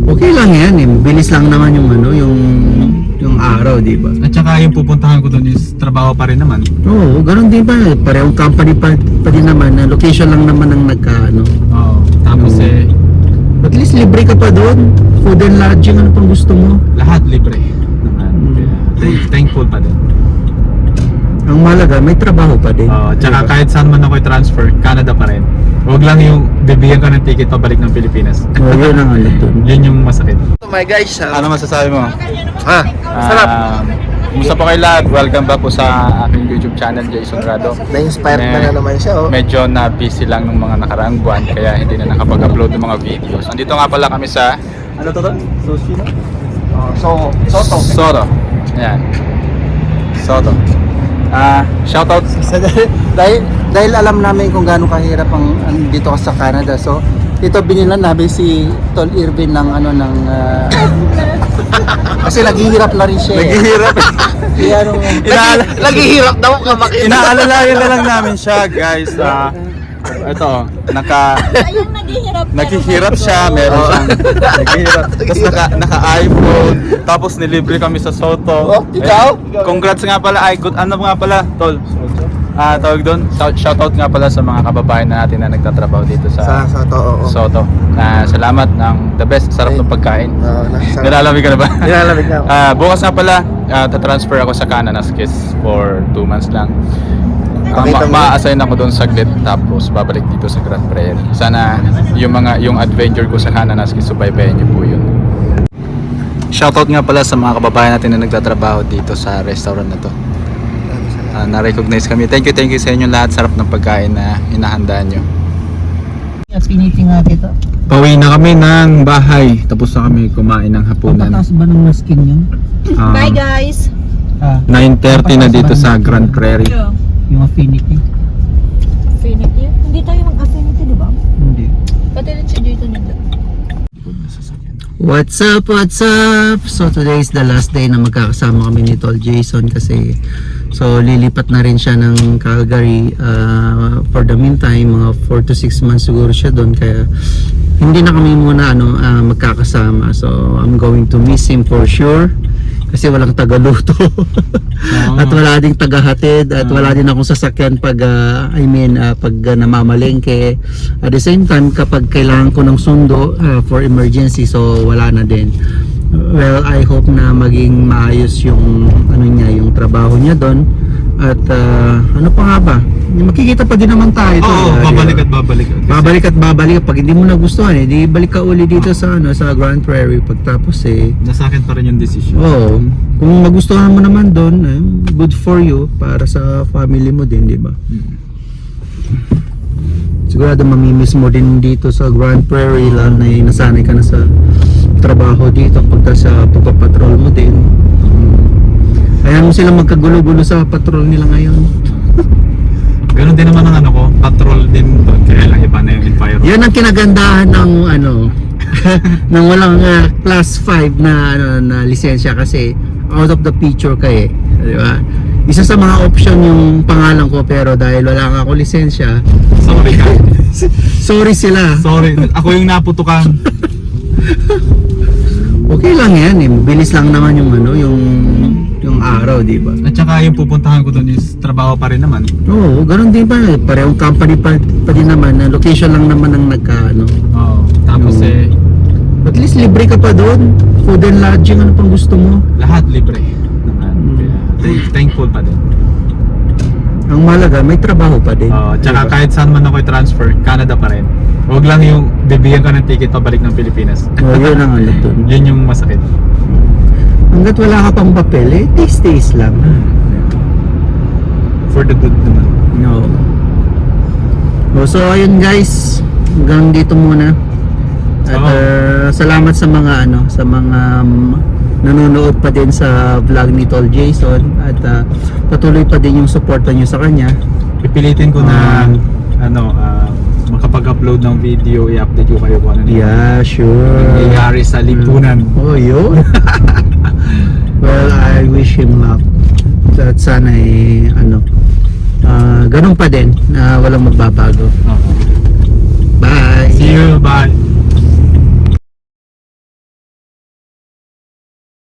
Okay lang yan eh. Bilis lang naman yung ano, yung araw, di ba? At saka yung pupuntahan ko doon is trabaho pa rin naman. Oo, ganun din ba? Parehong company pa din naman. Location lang naman ang nagkaano. Oo. Tapos At least libre ka pa doon. Food and lodging, ano pang gusto mo? lahat libre naman. Kaya thankful pa din. Ang malaga, may trabaho pa din. At saka Diba? kahit saan man ako i-transfer, Canada pa rin. Huwag lang yung bibigyan ka ng ticket pabalik ng Pilipinas. Yun ang ano doon. Yun yung masakit. Oh my guys, Ano masasabi mo? sarap. Kumusta po kayo lahat? Welcome back po sa aking YouTube channel, Jason Rado. Na-inspired na naman siya, oh. Medyo na busy lang ng mga nakaraang buwan kaya hindi na nakapag-upload ng mga videos. Andito nga pala kami sa ano to? Soto. Soto. Ayan. Soto. Shoutout. dahil alam namin kung gaano kahirap ang dito ka sa Canada. So, dito binilan namin si Tol Irvin ng kasi naghihirap na rin siya. Naghihirap. Naghihirap daw ka makita. Inaalalayan na lang namin siya, guys. Ito, Ayun, naghihirap siya, meron siyang naghihirap. Tapos naka-iPhone, tapos nilibre kami sa Soto. Ikaw? Congrats nga pala, ano nga pala, Tol? Tawag doon, shoutout nga pala sa mga kababayan natin na nagtatrabaho dito sa Soto. Salamat ng the best, sarap ng pagkain. Nilalamig ka na ba? Nilalamig na. Bukas nga pala, tatransfer ako sa Cananaskis for 2 months lang. Ma-assign ako doon saglit tapos babalik dito sa Grand Prairie. Sana yung adventure ko sa Cananaskis, subaybayan niyo po yun. Shoutout nga pala sa mga kababayan natin na nagtatrabaho dito sa restaurant na to. Na-recognize kami. Thank you sa inyo lahat. Sarap ng pagkain na inahandaan nyo. Piniti nga kita. Pauwi na kami ng bahay. Tapos na kami kumain ng hapunan. Pataas ba ng maskin yan? Bye guys! 9:30 na dito sa Grand Prairie. Yung affinity? Affinity? Hindi tayo mag-affinity, di ba? Hindi. Pati rin siya dito nila. What's up? So today is the last day na magkakasama kami ni Tol Jason kasi so lilipat na rin siya ng Calgary for the meantime mga 4 to 6 months siguro siya doon kaya hindi na kami muna magkakasama. So I'm going to miss him for sure kasi walang tagaluto at wala ding tagahatid at wala din akong sasakyan pag pag namamalengke. At the same time kapag kailangan ko ng sundo for emergency, so wala na din. Well, I hope na maging maayos yung yung trabaho niya doon at ano pa nga ba, makikita pa din naman tayo. Babalik at babalik. Babalik at babalik. Pag hindi mo nagustuhan, di balik ka uli dito sa sa Grand Prairie pagtapos Nasa akin pa rin yung decision. Oo. Kung magustuhan mo naman doon, good for you para sa family mo din, di ba? Sigurado mamimiss mo din dito sa Grand Prairie lalo na nasanay ka na sa trabaho dito pagka sa pagpapatrol mo din. Kaya mo sila magkagulo-gulo sa patrol nila ngayon. Ganun din naman ang patrol din doon. Kaya lang iba na yung environment. Yan ang kinagandahan ng ng walang class 5 na lisensya kasi out of the picture ka di ba? Isa sa mga option yung pangalan ko pero dahil wala nga ako lisensya, Sorry ka. sorry sila. Sorry. Ako yung naputukan. Okay lang yan eh. Bilis lang naman yung araw, di ba? At saka yung pupuntahan ko doon is trabaho pa rin naman. Oo, ganun din ba? Parehong company pa din naman. Location lang naman ang nagkaano. Oo. Tapos At least libre ka pa doon. Food and lodging, ano pang gusto mo? lahat libre naman. Kaya thankful pa din. Ang malaga, may trabaho pa din. Tsaka Diba? kahit saan man ako i-transfer, Canada pa rin. Huwag lang yung bibigyan ka ng ticket pabalik ng Pilipinas. Yun ang doon. Yun yung masakit. Hanggat wala ka pang papel, taste lang. For the good naman. No. So ayun guys, hanggang dito muna. At salamat sa mga sa mga nanonood pa din sa vlog ni Tol Jason at patuloy pa din yung suporta niyo sa kanya. Pipilitin ko na makapag-upload ng video, i-update ko kayo kung ano Yeah, sure. nangyayari sa lipunan. Oh, yun. Well, I wish him luck. At sana ganun pa din na walang magbabago. Okay. Bye. See you, bye.